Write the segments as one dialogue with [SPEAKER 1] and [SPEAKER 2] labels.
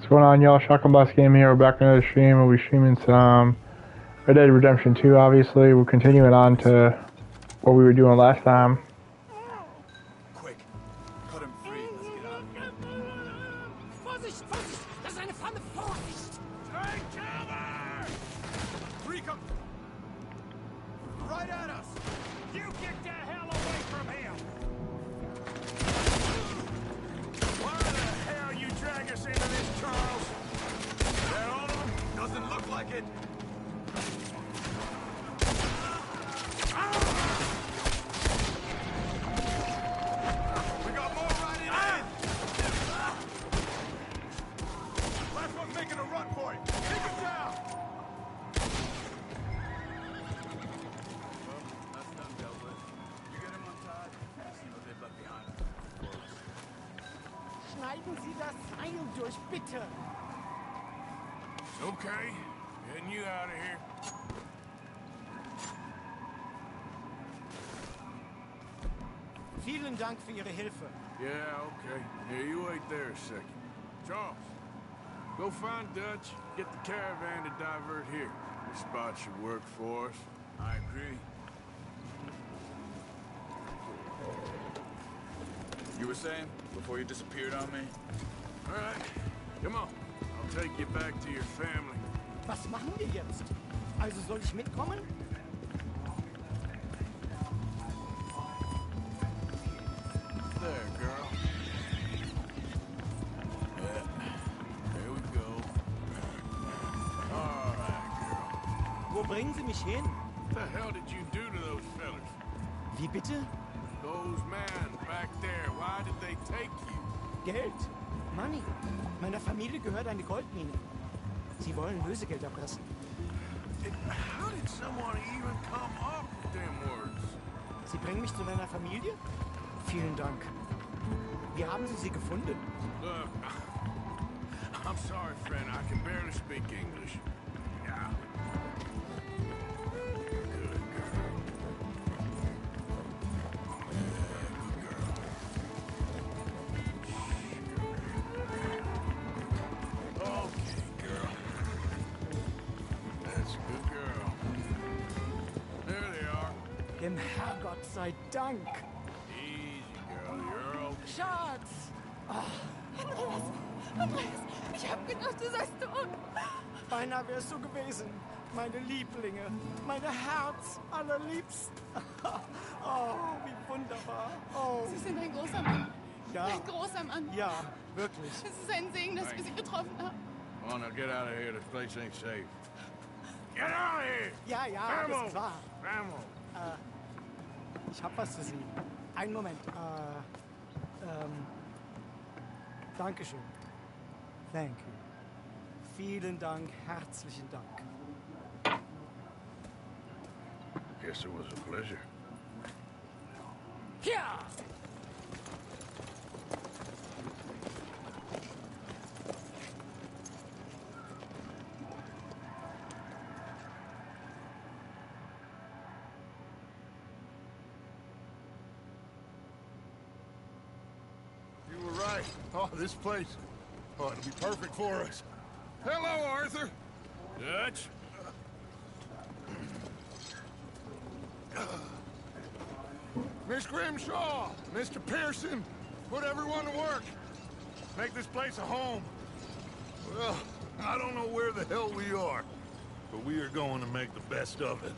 [SPEAKER 1] What's going on, y'all? Shotgun Blast Game here. We're back in another stream. We'll be streaming some Red Dead Redemption 2, obviously. We're continuing on to what we were doing last time.
[SPEAKER 2] Quick, put him free. Let's get out of here.
[SPEAKER 3] Vorsicht, Vorsicht! Das ist eine Pfanne! Vorsicht!
[SPEAKER 2] Take cover! Recon! Right at us!
[SPEAKER 3] You get the hell away from him!
[SPEAKER 2] Why the hell you drag us into this, Charles? That all of them? Doesn't look like it. We got more riding in. Last one's making a run for it. Take him down. Well, that's done dealt with. You get him untied. See what they've left behind.
[SPEAKER 3] Schneiden Sie das Seil durch, bitte!
[SPEAKER 2] Okay, getting you out of here.
[SPEAKER 3] Vielen Dank für Ihre Hilfe.
[SPEAKER 2] Yeah, okay. Here, you wait there a second. Charles, go find Dutch, get the caravan to divert here. This spot should work for us. I agree. You were saying, before you disappeared on me? All right, come on. I'll take you back to your family.
[SPEAKER 3] Was machen wir jetzt? Also soll ich mitkommen?
[SPEAKER 2] There, girl. Yeah, there we go. All right, girl.
[SPEAKER 3] Wo bringen Sie mich hin?
[SPEAKER 2] What the hell did you do to those fellas?
[SPEAKER 3] Wie bitte?
[SPEAKER 2] Those men back there, why did they take you?
[SPEAKER 3] Geld. Money. Meiner Familie gehört eine Goldmine. Sie wollen Lösegeld erpressen.
[SPEAKER 2] How did someone even come up with them words?
[SPEAKER 3] Sie bringen mich zu deiner Familie? Vielen Dank. Wie haben Sie sie gefunden?
[SPEAKER 2] Look, I'm sorry, friend. I can barely speak English. Yeah. Good girl. Okay, girl. That's a good girl. There they are.
[SPEAKER 3] Dem Herrgott sei Dank.
[SPEAKER 2] Easy, girl. You're okay.
[SPEAKER 3] Schatz!
[SPEAKER 4] Andreas, Andreas, ich hab gedacht, du seist tot.
[SPEAKER 3] Beinahe wärst du gewesen. Meine Lieblinge. Meine Herz allerliebst. Oh, wie wunderbar. Oh,
[SPEAKER 4] Sie sind ein großer Mann.
[SPEAKER 3] ja.
[SPEAKER 4] Ein großer Mann.
[SPEAKER 3] Ja, wirklich.
[SPEAKER 4] Es ist ein Segen, dass wir Sie getroffen haben.
[SPEAKER 2] Oh, now get out of here. This place ain't safe. Get out of here!
[SPEAKER 3] Ja, ja,
[SPEAKER 2] Vamos!
[SPEAKER 3] ist klar.
[SPEAKER 2] Vamos!
[SPEAKER 3] Ich hab was für Sie. Einen Moment. Dankeschön. Thank you. Vielen Dank, herzlichen Dank.
[SPEAKER 2] Guess it was a pleasure.
[SPEAKER 3] Ja!
[SPEAKER 5] You were right. Oh, this place. Oh, it'll be perfect for us. Hello, Arthur.
[SPEAKER 2] Dutch?
[SPEAKER 5] Miss Grimshaw, Mr. Pearson, put everyone to work. Make this place a home. Well, I don't know where the hell we are, but we are going to make the best of it.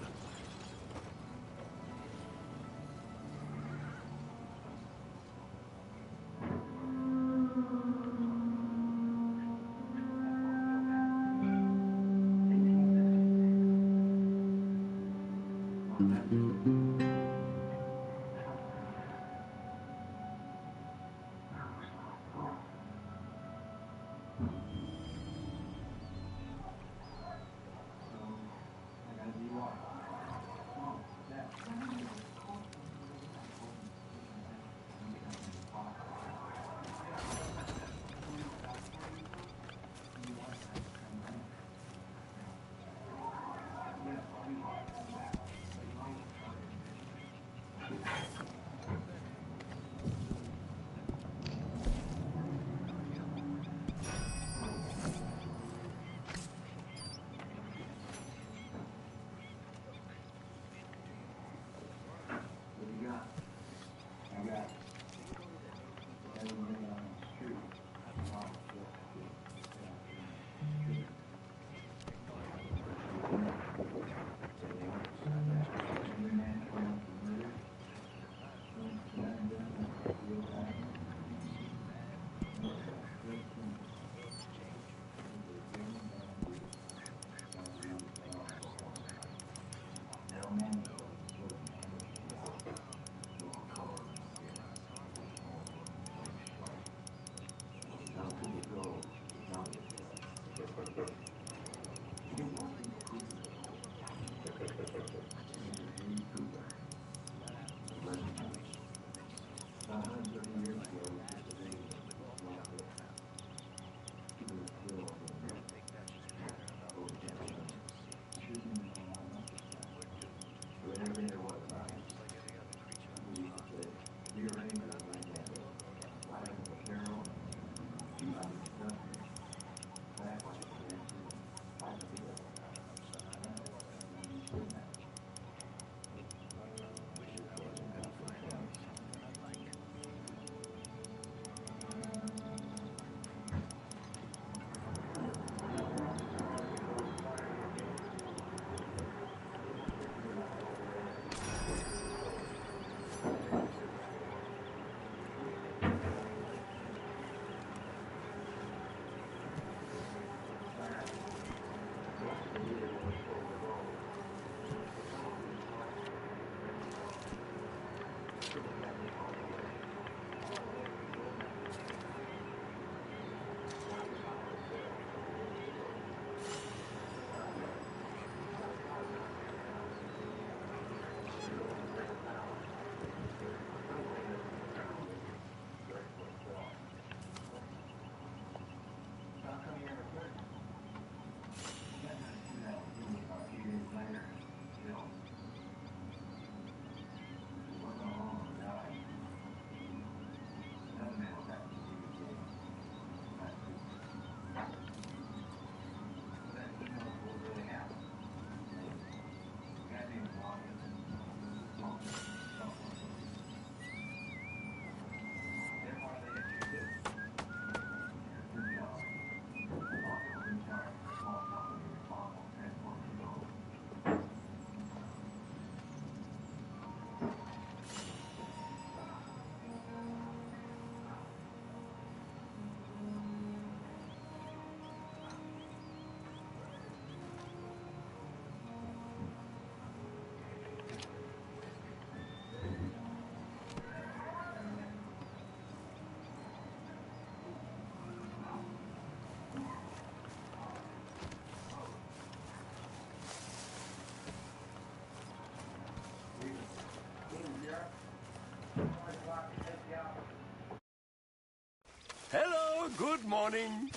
[SPEAKER 6] Good morning.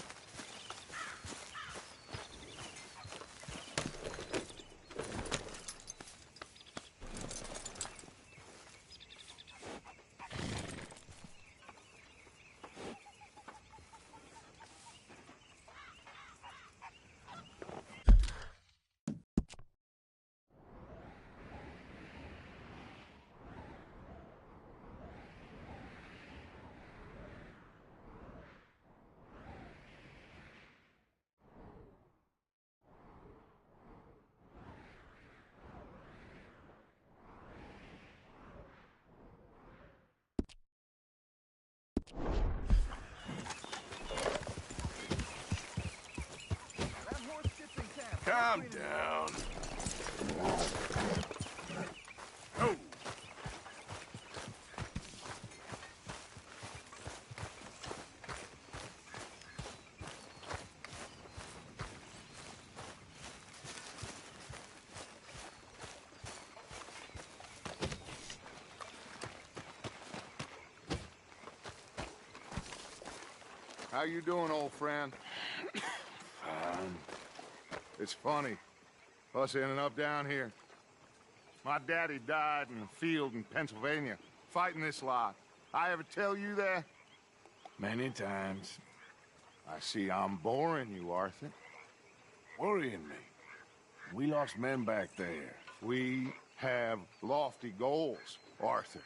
[SPEAKER 2] Calm down. Oh.
[SPEAKER 5] How you doing, old friend?
[SPEAKER 2] Fine.
[SPEAKER 5] It's funny, us ending up down here. My daddy died in a field in Pennsylvania, fighting this lot. I ever tell you that?
[SPEAKER 2] Many times.
[SPEAKER 5] I see I'm boring you, Arthur.
[SPEAKER 2] Worrying me. We lost men back there.
[SPEAKER 5] We have lofty goals, Arthur.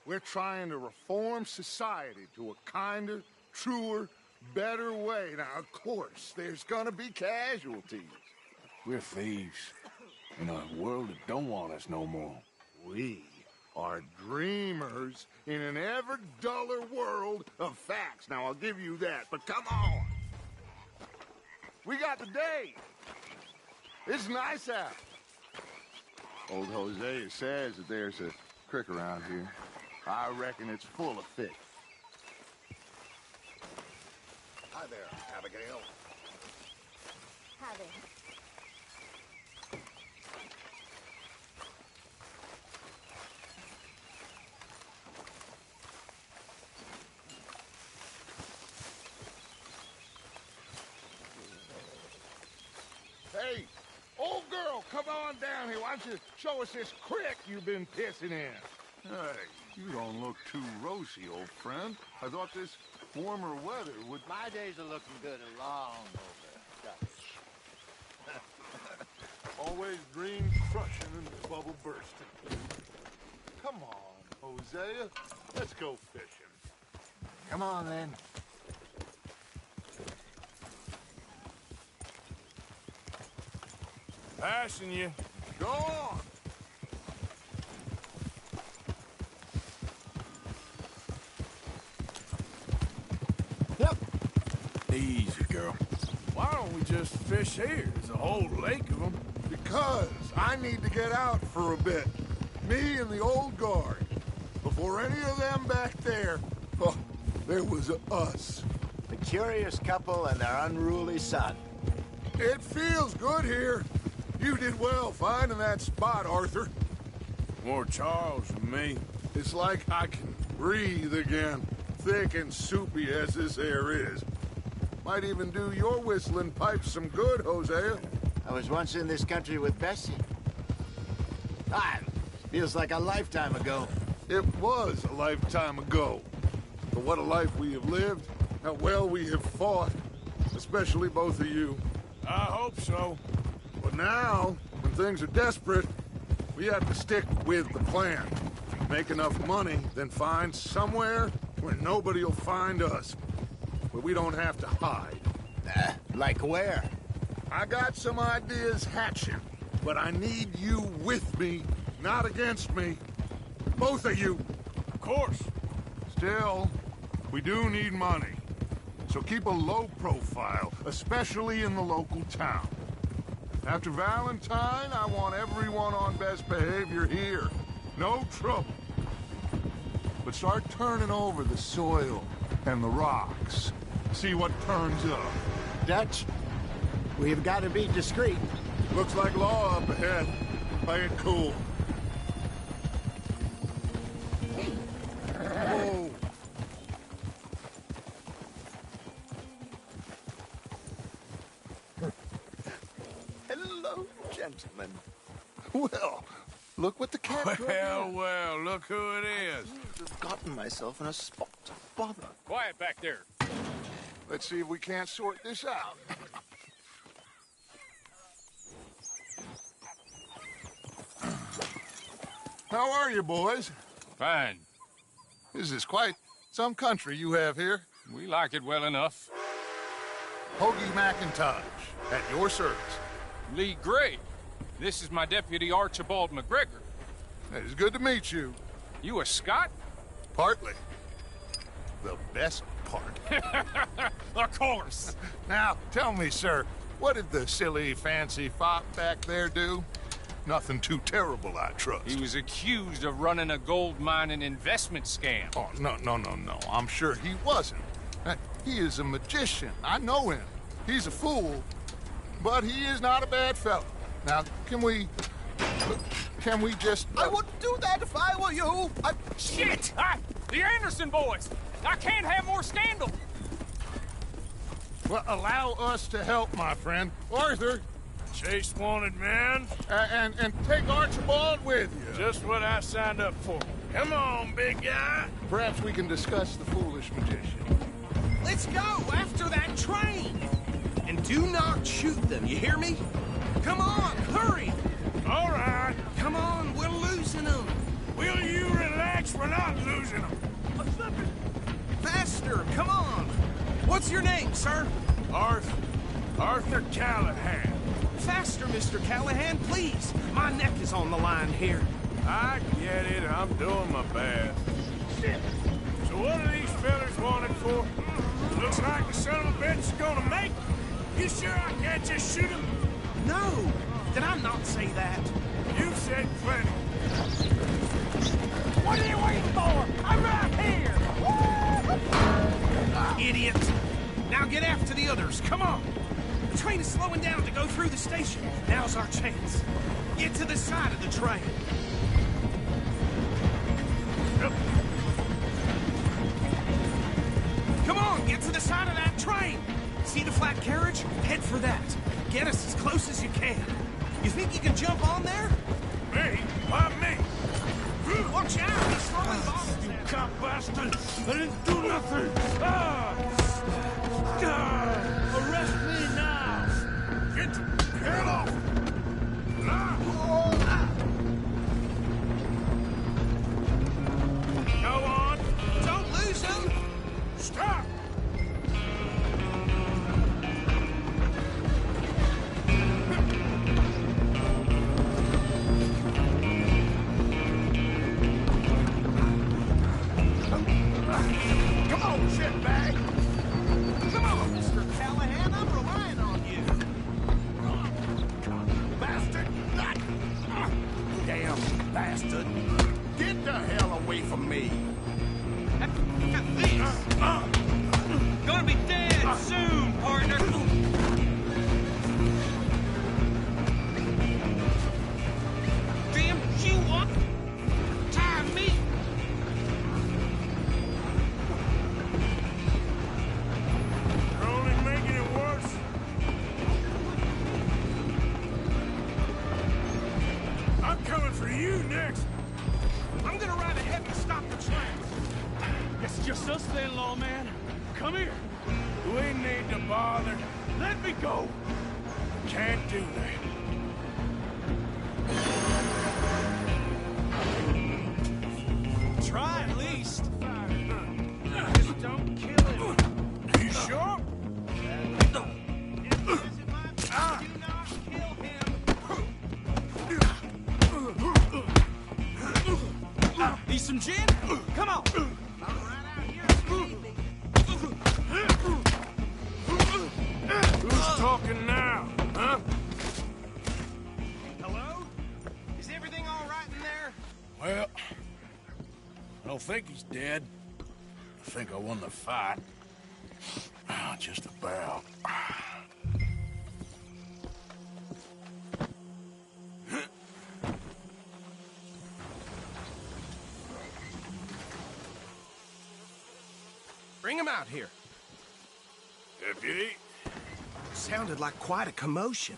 [SPEAKER 5] We're trying to reform society to a kinder, truer, better way. Now, of course, there's gonna be casualties.
[SPEAKER 2] We're thieves. In a world that don't want us no more.
[SPEAKER 5] We are dreamers in an ever duller world of facts. Now, I'll give you that, but come on. We got the day. It's nice out. Old Hosea says that there's a creek around here. I reckon it's full of fish.
[SPEAKER 6] Hi there, Abigail.
[SPEAKER 4] Hi there.
[SPEAKER 5] Hey, old girl, come on down here. Why don't you show us this creek you've been pissing in?
[SPEAKER 7] Hey, you don't look too rosy, old friend. I thought this warmer weather would...
[SPEAKER 8] My days are looking good and long over, Dutch.
[SPEAKER 7] Always dream crushing and bubble bursting. Come on, Hosea. Let's go fishing.
[SPEAKER 8] Come on, then.
[SPEAKER 2] Passing you.
[SPEAKER 5] Go on.
[SPEAKER 8] Yep.
[SPEAKER 2] Easy, girl. Why don't we just fish here? There's a whole lake of them.
[SPEAKER 5] Because I need to get out for a bit. Me and the old guard. Before any of them back there, oh, there was us.
[SPEAKER 8] The curious couple and their unruly son.
[SPEAKER 5] It feels good here. You did well finding that spot, Arthur.
[SPEAKER 2] More Charles than me.
[SPEAKER 5] It's like I can breathe again, thick and soupy as this air is. Might even do your whistling pipes some good, Hosea.
[SPEAKER 8] I was once in this country with Bessie. Ah, feels like a lifetime ago.
[SPEAKER 5] It was a lifetime ago. But what a life we have lived, how well we have fought, especially both of you.
[SPEAKER 2] I hope so.
[SPEAKER 5] But now, when things are desperate, we have to stick with the plan. Make enough money, then find somewhere where nobody will find us. Where we don't have to hide.
[SPEAKER 8] Like where?
[SPEAKER 5] I got some ideas hatching, but I need you with me, not against me. Both of you.
[SPEAKER 2] Of course.
[SPEAKER 5] Still, we do need money. So keep a low profile, especially in the local town. After Valentine, I want everyone on best behavior here. No trouble. But start turning over the soil and the rocks. See what turns up.
[SPEAKER 8] Dutch, we've got to be discreet.
[SPEAKER 5] Looks like law up ahead. Play it cool. Whoa.
[SPEAKER 8] gentlemen.
[SPEAKER 5] Well, look what the cat brought
[SPEAKER 2] Well,
[SPEAKER 5] in.
[SPEAKER 2] well, look who it is.
[SPEAKER 8] I've gotten myself in a spot to bother.
[SPEAKER 2] Quiet back there.
[SPEAKER 5] Let's see if we can't sort this out. How are you, boys?
[SPEAKER 9] Fine.
[SPEAKER 5] This is quite some country you have here.
[SPEAKER 9] We like it well enough.
[SPEAKER 5] Hoagie McIntosh, at your service.
[SPEAKER 9] Lee Gray. This is my deputy Archibald McGregor.
[SPEAKER 5] It's good to meet you.
[SPEAKER 9] You a Scot?
[SPEAKER 5] Partly. The best part.
[SPEAKER 9] Of course.
[SPEAKER 5] Now, tell me, sir, what did the silly, fancy fop back there do? Nothing too terrible, I trust.
[SPEAKER 9] He was accused of running a gold mining investment scam.
[SPEAKER 5] Oh, no. I'm sure he wasn't. He is a magician. I know him. He's a fool, but he is not a bad fellow. Now, can we just...
[SPEAKER 8] I wouldn't do that if I were you.
[SPEAKER 9] Shit! The Anderson boys! I can't have more scandal!
[SPEAKER 5] Well, allow us to help, my friend. Arthur,
[SPEAKER 2] Chase wanted man.
[SPEAKER 5] and take Archibald with you.
[SPEAKER 2] Just what I signed up for. Come on, big guy.
[SPEAKER 5] Perhaps we can discuss the foolish magician.
[SPEAKER 3] Let's go after that train. And do not shoot them, you hear me? Come on, hurry.
[SPEAKER 2] All right.
[SPEAKER 3] Come on, we're losing them.
[SPEAKER 2] Will you relax? We're not losing them.
[SPEAKER 3] Faster, come on. What's your name, sir?
[SPEAKER 2] Arthur Callahan.
[SPEAKER 3] Faster, Mr. Callahan, please. My neck is on the line here.
[SPEAKER 2] I get it. I'm doing my best. Shit. So what are these fellas wanted for? Looks like the son of a bitch is gonna make. You sure I can't just shoot him?
[SPEAKER 3] No, did I not say that?
[SPEAKER 2] You said plenty.
[SPEAKER 3] What are you waiting for? I'm right here! Idiot! Now get after the others, come on! The train is slowing down to go through the station. Now's our chance. Get to the side of the train. Come on, get to the side of that train! See the flat carriage? Head for that. Get us as close as you can. You think you can jump on there?
[SPEAKER 2] Me? Why me?
[SPEAKER 3] Watch out! He's throwing bombs!
[SPEAKER 2] You cop bastard! I didn't do nothing! Arrest me now! Get the hell off! Go on!
[SPEAKER 3] Don't lose him!
[SPEAKER 2] Stop!
[SPEAKER 5] Come on, shitbag!
[SPEAKER 3] Come on, Mr. Callahan, I'm relying on you.
[SPEAKER 5] Bastard!
[SPEAKER 8] Damn bastard. Get the hell away from me.
[SPEAKER 3] Gonna be dead soon, partner. Damn you up! Tie me!
[SPEAKER 2] You're only making it worse. I'm coming for you next.
[SPEAKER 3] I'm gonna ride ahead and stop the train.
[SPEAKER 2] It's just us then, lawman. Come here. We need to bother. Let me go. Can't do that.
[SPEAKER 3] Try at least. Just don't kill him.
[SPEAKER 2] You sure?
[SPEAKER 3] Do not kill him. Need some gin? Come on. I'm right out here.
[SPEAKER 2] Who's talking now, huh?
[SPEAKER 3] Hello? Is everything all right in there?
[SPEAKER 2] Well, I don't think he's dead. I think I won the fight. Just about.
[SPEAKER 3] Bring him out here.
[SPEAKER 2] Deputy?
[SPEAKER 3] Sounded like quite a commotion.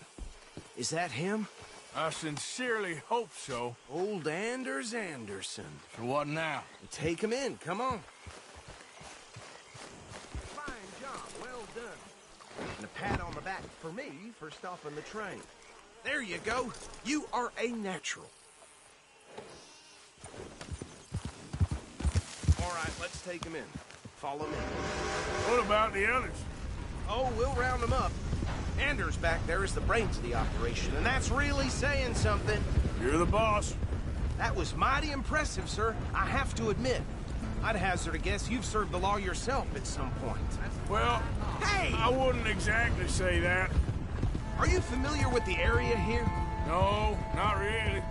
[SPEAKER 3] Is that him?
[SPEAKER 2] I sincerely hope so.
[SPEAKER 3] Old Anders Anderson.
[SPEAKER 2] So what now?
[SPEAKER 3] Take him in, come on. Fine job, well done. And a pat on the back for me for stopping the train. There you go. You are a natural. All right, let's take him in. Follow me.
[SPEAKER 2] What about the others?
[SPEAKER 3] Oh, we'll round them up. Anders back there is the brains of the operation, and that's really saying something.
[SPEAKER 2] You're the boss.
[SPEAKER 3] That was mighty impressive, sir. I have to admit. I'd hazard a guess you've served the law yourself at some point.
[SPEAKER 2] Well,
[SPEAKER 3] hey!
[SPEAKER 2] I wouldn't exactly say that.
[SPEAKER 3] Are you familiar with the area here?
[SPEAKER 2] No, not really.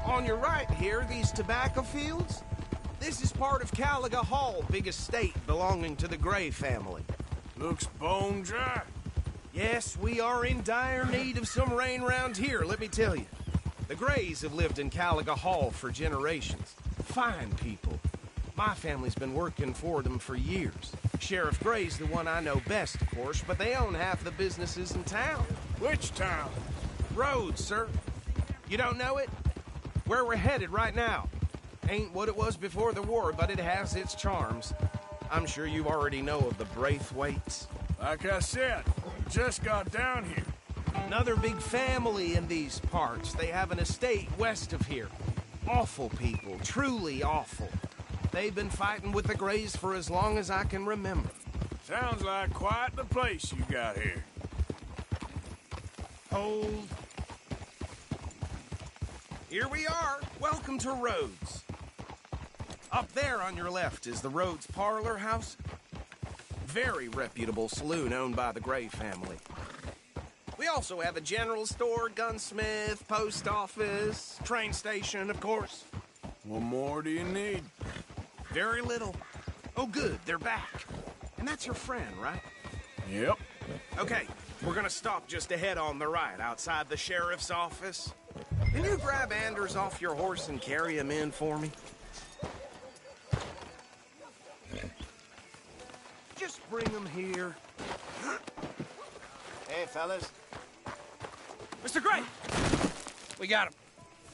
[SPEAKER 3] On your right here, these tobacco fields? This is part of Caliga Hall, big estate belonging to the Gray family.
[SPEAKER 2] Looks bone dry.
[SPEAKER 3] Yes, we are in dire need of some rain round here, let me tell you. The Grays have lived in Caliga Hall for generations. Fine people. My family's been working for them for years. Sheriff Gray's the one I know best, of course, but they own half the businesses in town.
[SPEAKER 2] Which town?
[SPEAKER 3] Rhodes, sir. You don't know it? Where we're headed right now. Ain't what it was before the war, but it has its charms. I'm sure you already know of the Braithwaites.
[SPEAKER 2] Like I said, just got down here.
[SPEAKER 3] Another big family in these parts. They have an estate west of here. Awful people, truly awful. They've been fighting with the Grays for as long as I can remember.
[SPEAKER 2] Sounds like quite the place you got here.
[SPEAKER 3] Hold. Here we are. Welcome to Rhodes. Up there on your left is the Rhodes Parlor House. Very reputable saloon owned by the Gray family. We also have a general store, gunsmith, post office, train station, of course.
[SPEAKER 2] What more do you need?
[SPEAKER 3] Very little. Oh, good, they're back. And that's your friend, right?
[SPEAKER 2] Yep.
[SPEAKER 3] Okay, we're gonna stop just ahead on the right, outside the sheriff's office. Can you grab Anders off your horse and carry him in for me? Just bring him here.
[SPEAKER 8] Hey, fellas.
[SPEAKER 9] Mr. Gray! We got him.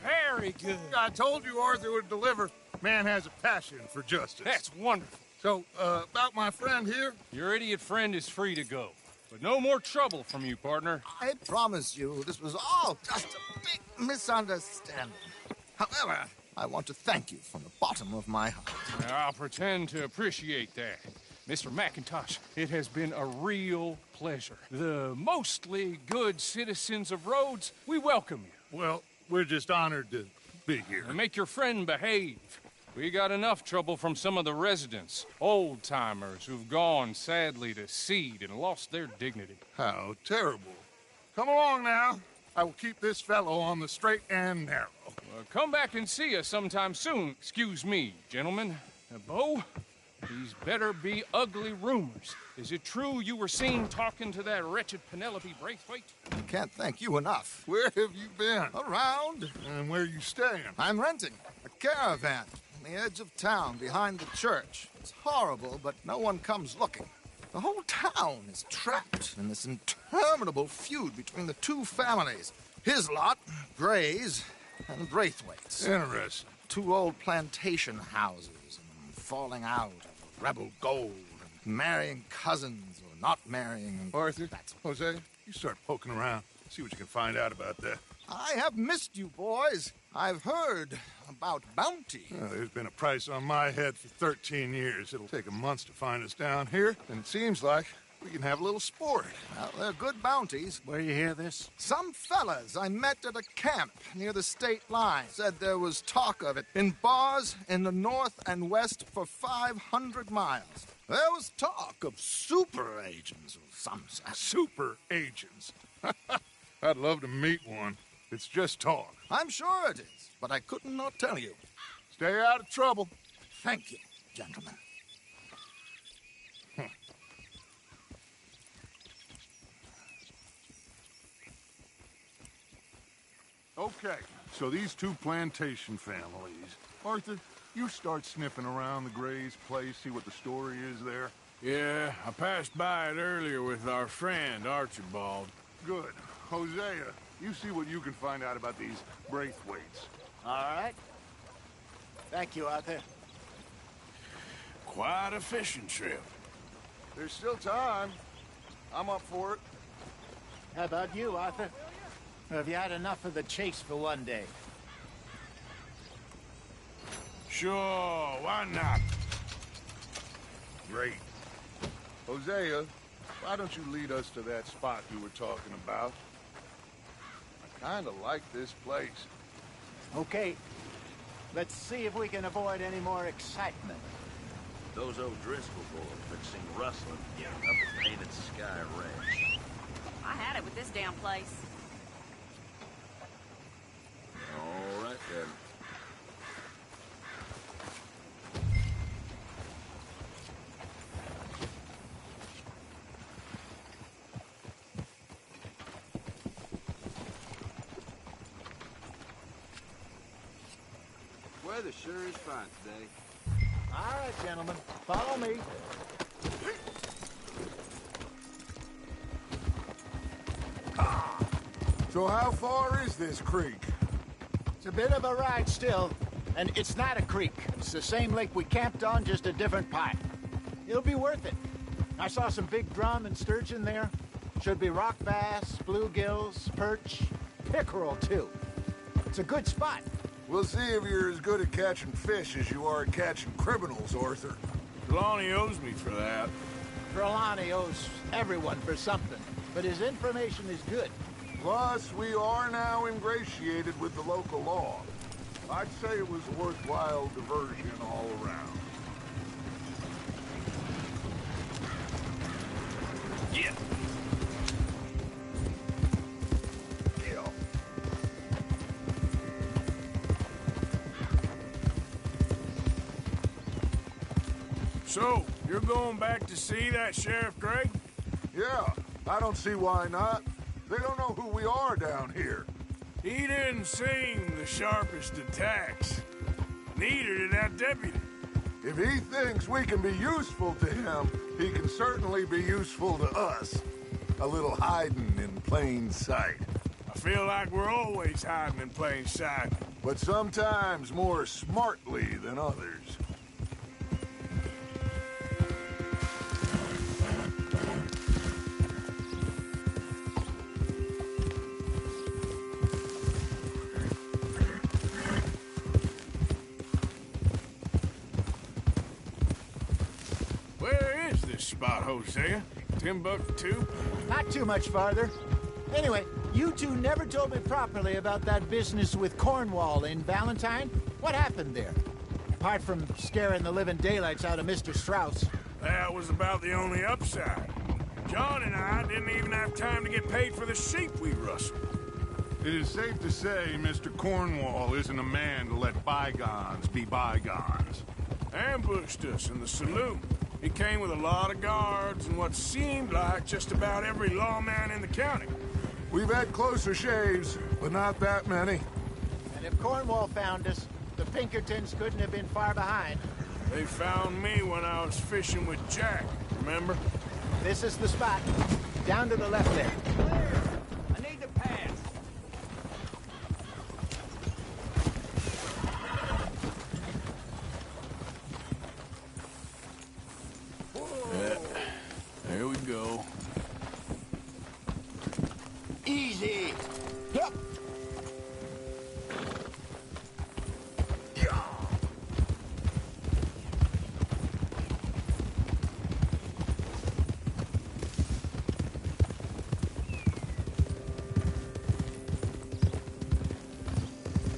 [SPEAKER 9] Very good.
[SPEAKER 5] I told you Arthur would deliver. Man has a passion for justice.
[SPEAKER 9] That's wonderful.
[SPEAKER 5] So, about my friend here?
[SPEAKER 9] Your idiot friend is free to go. But no more trouble from you, partner.
[SPEAKER 8] I promise you this was all just a big misunderstanding. However, I want to thank you from the bottom of my heart.
[SPEAKER 9] I'll pretend to appreciate that. Mr. McIntosh, it has been a real pleasure. The mostly good citizens of Rhodes, we welcome you.
[SPEAKER 5] Well, we're just honored to be here.
[SPEAKER 9] And make your friend behave. We got enough trouble from some of the residents, old-timers who've gone, sadly, to seed and lost their dignity.
[SPEAKER 5] How terrible. Come along now. I will keep this fellow on the straight and narrow.
[SPEAKER 9] Come back and see us sometime soon. Excuse me, gentlemen. Bo, these better be ugly rumors. Is it true you were seen talking to that wretched Penelope Braithwaite?
[SPEAKER 8] I can't thank you enough.
[SPEAKER 5] Where have you been?
[SPEAKER 8] Around.
[SPEAKER 5] And where you staying?
[SPEAKER 8] I'm renting a caravan on the edge of town behind the church. It's horrible, but no one comes looking. The whole town is trapped in this interminable feud between the two families. His lot, Gray's, and Braithwaite's.
[SPEAKER 5] Interesting.
[SPEAKER 8] Two old plantation houses and falling out of rebel gold and marrying cousins or not marrying. And
[SPEAKER 5] Arthur, Jose, you start poking around. See what you can find out about that.
[SPEAKER 8] I have missed you, boys. I've heard about bounty.
[SPEAKER 5] Well, there's been a price on my head for 13 years. It'll take a month to find us down here, and it seems like we can have a little sport.
[SPEAKER 8] Well, they're good bounties.
[SPEAKER 5] Where you hear this?
[SPEAKER 8] Some fellas I met at a camp near the state line said there was talk of it in bars in the north and west for 500 miles. There was talk of super agents of some sort.
[SPEAKER 5] Super agents. I'd love to meet one. It's just talk.
[SPEAKER 8] I'm sure it is, but I couldn't not tell you.
[SPEAKER 5] Stay out of trouble.
[SPEAKER 8] Thank you, gentlemen.
[SPEAKER 5] Okay, so these two plantation families. Arthur, you start sniffing around the Gray's place, see what the story is there.
[SPEAKER 2] Yeah, I passed by it earlier with our friend, Archibald.
[SPEAKER 5] Good. Hosea,
[SPEAKER 7] You see what you can find out about these Braithwaites.
[SPEAKER 10] All right. Thank you, Arthur.
[SPEAKER 2] Quite a fishing trip.
[SPEAKER 7] There's still time. I'm up for it.
[SPEAKER 10] How about you, Arthur? Or have you had enough of the chase for one day?
[SPEAKER 2] Sure, why not?
[SPEAKER 7] Great. Hosea, why don't you lead us to that spot you were talking about? I kind of like this place.
[SPEAKER 10] Okay. Let's see if we can avoid any more excitement.
[SPEAKER 11] Those O'Driscoll boys that seem rustling up at Painted Sky Ranch.
[SPEAKER 12] I had it with this damn place.
[SPEAKER 11] All right, then.
[SPEAKER 13] Weather sure is fine today.
[SPEAKER 10] All right, gentlemen. Follow me.
[SPEAKER 7] So how far is this creek?
[SPEAKER 10] It's a bit of a ride still, and it's not a creek. It's the same lake we camped on, just a different part. It'll be worth it. I saw some big drum and sturgeon there. Should be rock bass, bluegills, perch, pickerel, too. It's a good spot.
[SPEAKER 7] We'll see if you're as good at catching fish as you are at catching criminals, Arthur.
[SPEAKER 2] Trelawney owes me for that.
[SPEAKER 10] Trelawney owes everyone for something, but his information is good.
[SPEAKER 7] Plus, we are now ingratiated with the local law. I'd say it was a worthwhile diversion all around.
[SPEAKER 2] Yeah. So, you're going back to see that Sheriff Gray?
[SPEAKER 7] Yeah, I don't see why not. They don't know who we are down here.
[SPEAKER 2] He didn't seem the sharpest attacks. Neither did that deputy.
[SPEAKER 7] If he thinks we can be useful to him, he can certainly be useful to us. A little hiding in plain sight.
[SPEAKER 2] I feel like we're always hiding in plain sight.
[SPEAKER 7] But sometimes more smartly than others.
[SPEAKER 2] Spot, Hosea? Timbuktu?
[SPEAKER 10] Not too much farther. Anyway, you two never told me properly about that business with Cornwall in Valentine. What happened there? Apart from scaring the living daylights out of Mr. Strauss.
[SPEAKER 2] That was about the only upside. John and I didn't even have time to get paid for the sheep we rustled.
[SPEAKER 7] It is safe to say Mr. Cornwall isn't a man to let bygones be bygones.
[SPEAKER 2] Ambushed us in the saloon. He came with a lot of guards and what seemed like just about every lawman in the county.
[SPEAKER 7] We've had closer shaves, but not that many.
[SPEAKER 10] And if Cornwall found us, the Pinkertons couldn't have been far behind.
[SPEAKER 2] They found me when I was fishing with Jack, remember?
[SPEAKER 10] This is the spot. Down to the left there.
[SPEAKER 13] I need to pass.
[SPEAKER 2] There we go.
[SPEAKER 10] Easy. Yep.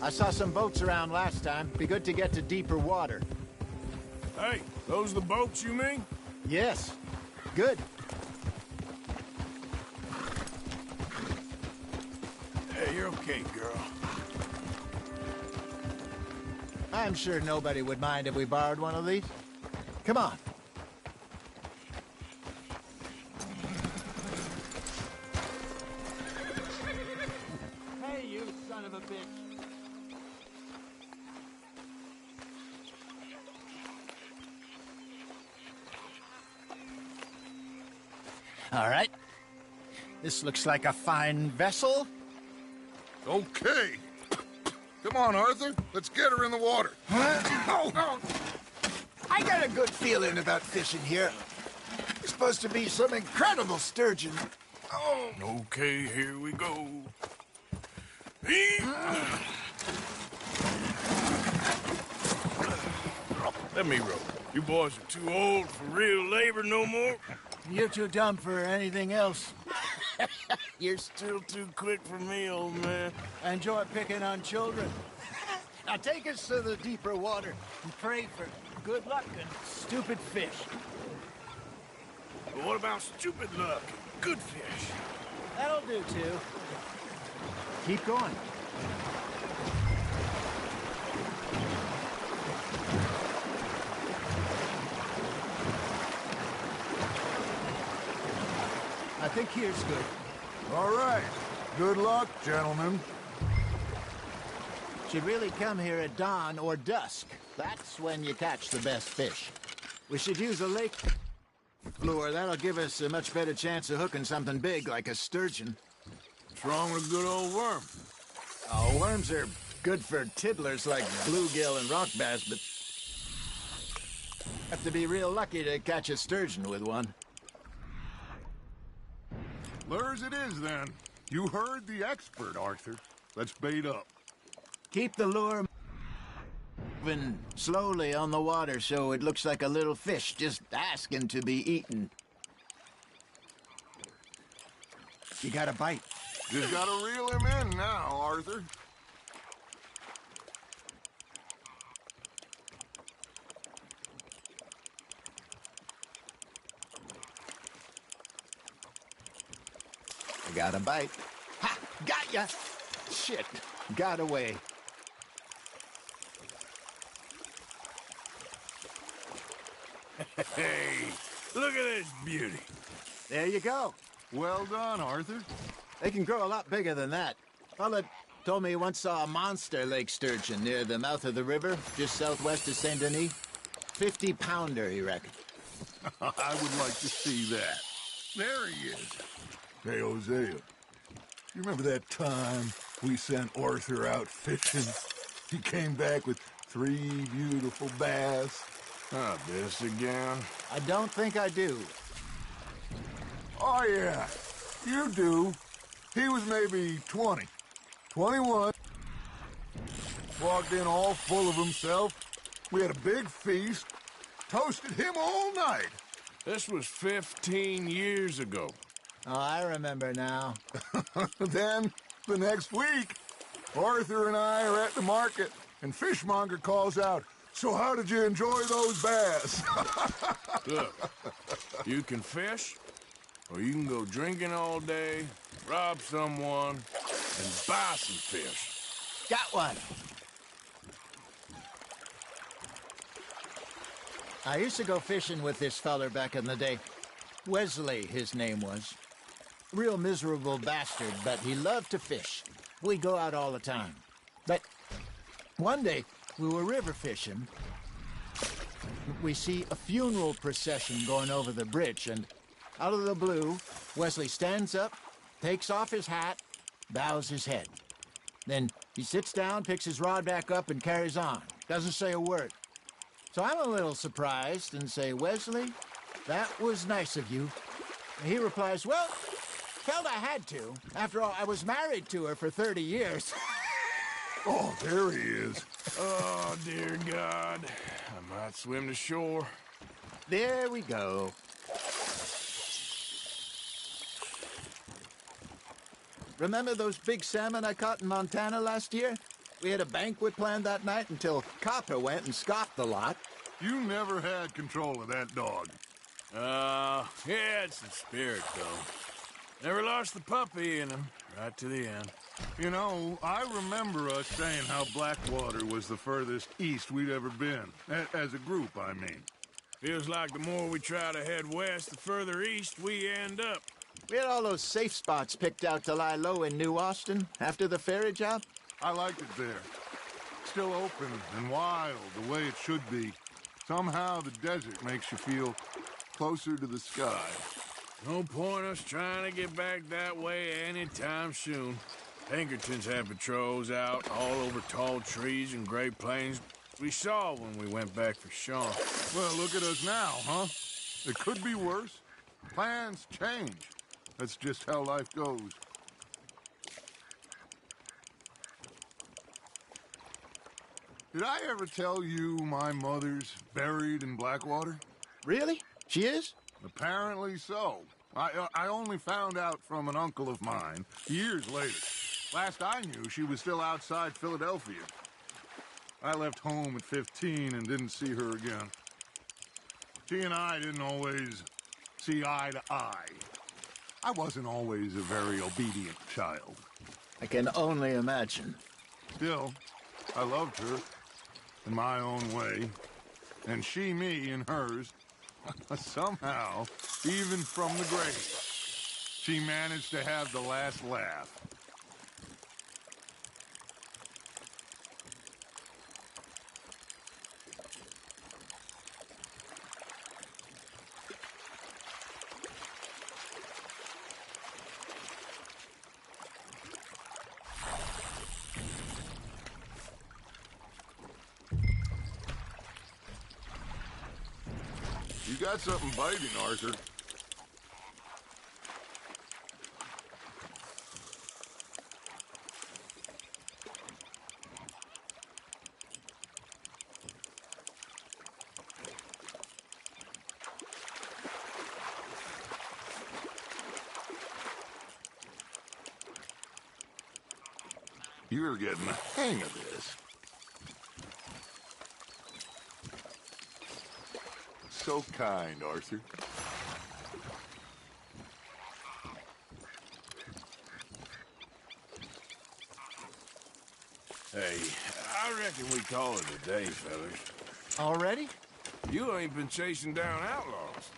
[SPEAKER 10] I saw some boats around last time. Be good to get to deeper water.
[SPEAKER 2] Hey, those the boats you mean?
[SPEAKER 10] Yes. Good.
[SPEAKER 2] Hey, you're okay, girl.
[SPEAKER 10] I'm sure nobody would mind if we borrowed one of these. Come on.
[SPEAKER 13] Hey, you son of a bitch.
[SPEAKER 10] All right. This looks like a fine vessel.
[SPEAKER 7] Okay. Come on, Arthur. Let's get her in the water.
[SPEAKER 8] Oh. I got a good feeling about fishing here. It's supposed to be some incredible sturgeon. Oh.
[SPEAKER 2] Okay, here we go. Let me row. You boys are too old for real labor no more.
[SPEAKER 10] You're too dumb for anything else.
[SPEAKER 2] You're still too quick for me, old man.
[SPEAKER 10] I enjoy picking on children. Now take us to the deeper water and pray for good luck and stupid fish.
[SPEAKER 2] But what about stupid luck and good fish?
[SPEAKER 10] That'll do, too. Keep going. I think here's good.
[SPEAKER 7] All right. Good luck, gentlemen.
[SPEAKER 10] Should really come here at dawn or dusk. That's when you catch the best fish. We should use a lake lure. That'll give us a much better chance of hooking something big like a sturgeon.
[SPEAKER 2] What's wrong with a good old worm?
[SPEAKER 10] Oh, worms are good for tiddlers like bluegill and rock bass, but have to be real lucky to catch a sturgeon with one.
[SPEAKER 7] Lures it is, then. You heard the expert, Arthur. Let's bait up.
[SPEAKER 10] Keep the lure moving slowly on the water so it looks like a little fish just asking to be eaten. You got a bite.
[SPEAKER 7] Just gotta reel him in now, Arthur.
[SPEAKER 10] I got a bite. Ha! Got ya! Shit. Got away.
[SPEAKER 2] Hey, look at this beauty.
[SPEAKER 10] There you go.
[SPEAKER 7] Well done, Arthur.
[SPEAKER 10] They can grow a lot bigger than that. Fella told me he once saw a monster lake sturgeon near the mouth of the river, just southwest of Saint Denis. 50-pounder, he reckoned.
[SPEAKER 7] I would like to see that. There he is. Hey, Hosea. You remember that time we sent Arthur out fishing? He came back with 3 beautiful bass.
[SPEAKER 2] Ah, this again?
[SPEAKER 10] I don't think I do.
[SPEAKER 7] Oh, yeah. You do. He was maybe 20. 21. Walked in all full of himself. We had a big feast. Toasted him all night.
[SPEAKER 2] This was 15 years ago.
[SPEAKER 10] Oh, I remember now.
[SPEAKER 7] Then, the next week, Arthur and I are at the market, and Fishmonger calls out, "So how did you enjoy those bass?"
[SPEAKER 2] Look, you can fish, or you can go drinking all day, rob someone, and buy some fish.
[SPEAKER 10] Got one. I used to go fishing with this feller back in the day. Wesley, his name was. Real miserable bastard, but he loved to fish. We'd go out all the time. But one day, we were river fishing. We see a funeral procession going over the bridge, and out of the blue, Wesley stands up, takes off his hat, bows his head. Then he sits down, picks his rod back up, and carries on. Doesn't say a word. So I'm a little surprised and say, "Wesley, that was nice of you." And he replies, "Well, felt I had to. After all, I was married to her for 30 years.
[SPEAKER 7] Oh, there he is.
[SPEAKER 2] Oh, dear God. I might swim to shore.
[SPEAKER 10] There we go. Remember those big salmon I caught in Montana last year? We had a banquet planned that night until Copper went and scoffed the lot.
[SPEAKER 7] You never had control of that dog.
[SPEAKER 2] Yeah, it's the spirit, though. Never lost the puppy in him, right to the end.
[SPEAKER 7] You know, I remember us saying how Blackwater was the furthest east we'd ever been. As a group, I mean.
[SPEAKER 2] Feels like the more we try to head west, the further east we end up.
[SPEAKER 10] We had all those safe spots picked out to lie low in New Austin after the ferry job.
[SPEAKER 7] I liked it there. Still open and wild, the way it should be. Somehow the desert makes you feel closer to the sky.
[SPEAKER 2] No point us trying to get back that way anytime soon. Pinkertons had patrols out all over tall trees and Great Plains. We saw when we went back for Sean.
[SPEAKER 5] Well, look at us now, huh? It could be worse. Plans change. That's just how life goes. Did I ever tell you my mother's buried in Blackwater?
[SPEAKER 10] Really? She is?
[SPEAKER 5] Apparently so. I only found out from an uncle of mine years later. Last I knew, she was still outside Philadelphia. I left home at 15 and didn't see her again. She and I didn't always see eye to eye. I wasn't always a very obedient child.
[SPEAKER 10] I can only imagine.
[SPEAKER 5] Still, I loved her in my own way, and she me in hers. Somehow, even from the grave, she managed to have the last laugh. You got something biting, Arthur. You're getting the hang of this. So kind, Arthur.
[SPEAKER 2] Hey, I reckon we call it a day, fellas.
[SPEAKER 10] Already?
[SPEAKER 2] You ain't been chasing down outlaws.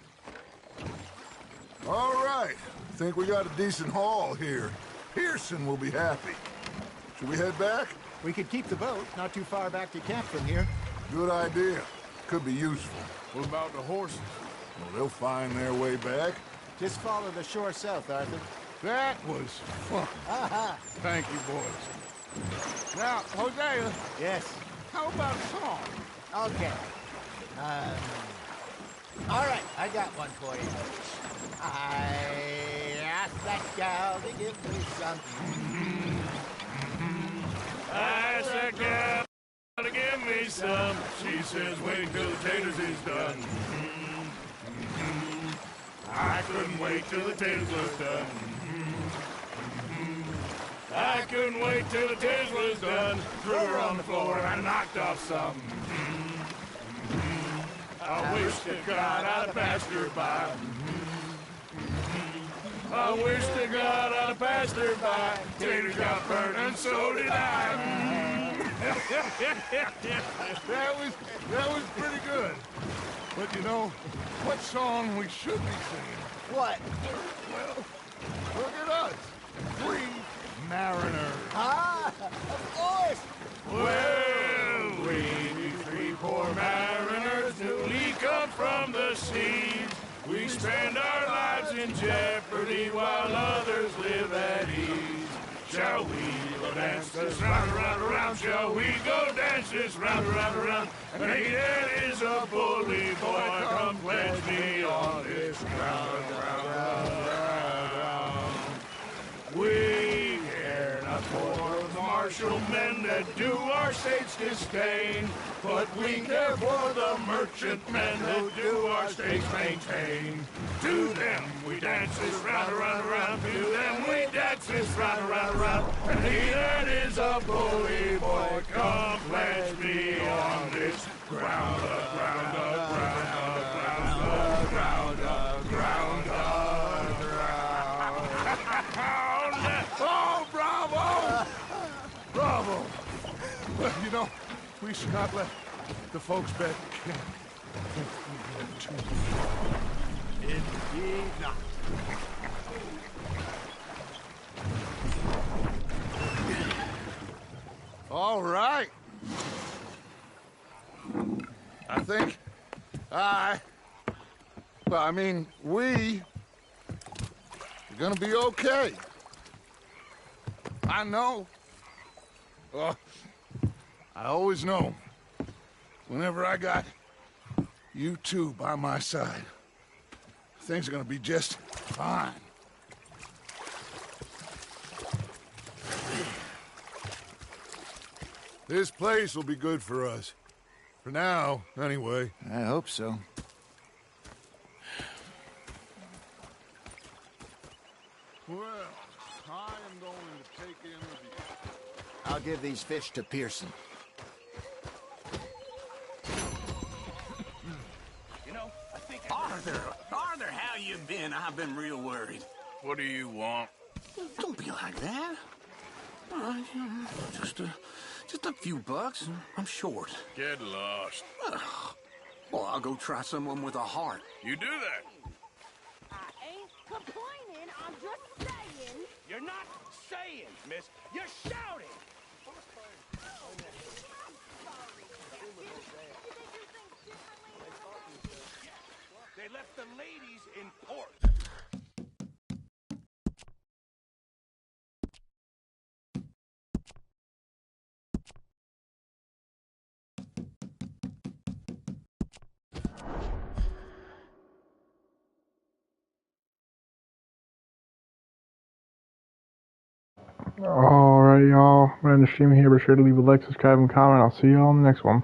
[SPEAKER 5] All right. Think we got a decent haul here. Pearson will be happy. Should we head back?
[SPEAKER 10] We could keep the boat not too far back to camp from here.
[SPEAKER 5] Good idea. Could be useful.
[SPEAKER 2] What about the horses?
[SPEAKER 5] Well, they'll find their way back.
[SPEAKER 10] Just follow the shore south, Arthur.
[SPEAKER 5] That was fun. Thank you, boys. Now, Hosea.
[SPEAKER 10] Yes.
[SPEAKER 5] How about a song?
[SPEAKER 10] Okay. All right, I got one for you. I asked that gal to give me something.
[SPEAKER 2] I asked that gal to give me some. She says, wait till the taters is done. I couldn't wait till the taters was done. I couldn't wait till the taters was done. Threw her on the floor and I knocked off some. I wish to God I'd have passed her by. I wish to God I'd have passed her by. Taters got burnt and so did I.
[SPEAKER 5] That was pretty good. But you know, what song we should be singing?
[SPEAKER 10] What?
[SPEAKER 5] Well, look at us. 3 mariners.
[SPEAKER 10] Ah, of course.
[SPEAKER 2] Well, we be 3 poor mariners newly come from the seas. We spend our lives in jeopardy while others live at ease. Shall we go dance this round, around, around? Shall we go dance this round, around, around? And he that is a bully boy, come pledge me on this ground, ground. We care not for the martial men that do our state's disdain, but we care for the merchant men who do our state's maintain. To them we dance this round, around, around. To them we dance this round, around, around. And he that is a bully boy, come pledge me on this ground, ground, ground, ground, ground, ground, ground. Oh, bravo! Bravo!
[SPEAKER 5] Well, you know, we should not let the folks back camp.
[SPEAKER 10] Indeed not.
[SPEAKER 5] All right. I think we're gonna be okay. I know. I always know. Whenever I got you two by my side, things are gonna be just fine. This place will be good for us. For now, anyway.
[SPEAKER 10] I hope so.
[SPEAKER 5] Well, I am going to take in the...
[SPEAKER 10] I'll give these fish to Pearson.
[SPEAKER 13] You know, I think Arthur, how you been? I've been real worried.
[SPEAKER 2] What do you want?
[SPEAKER 13] Don't be like that. Just a few bucks. I'm short.
[SPEAKER 2] Get lost.
[SPEAKER 13] Well, I'll go try someone with a heart.
[SPEAKER 2] You do that.
[SPEAKER 4] I ain't complaining, I'm just saying.
[SPEAKER 13] You're not saying, miss. You're shouting. They left the ladies in port.
[SPEAKER 1] Alright, y'all. I'm going to end the stream here. Be sure to leave a like, subscribe, and comment. I'll see y'all in the next one.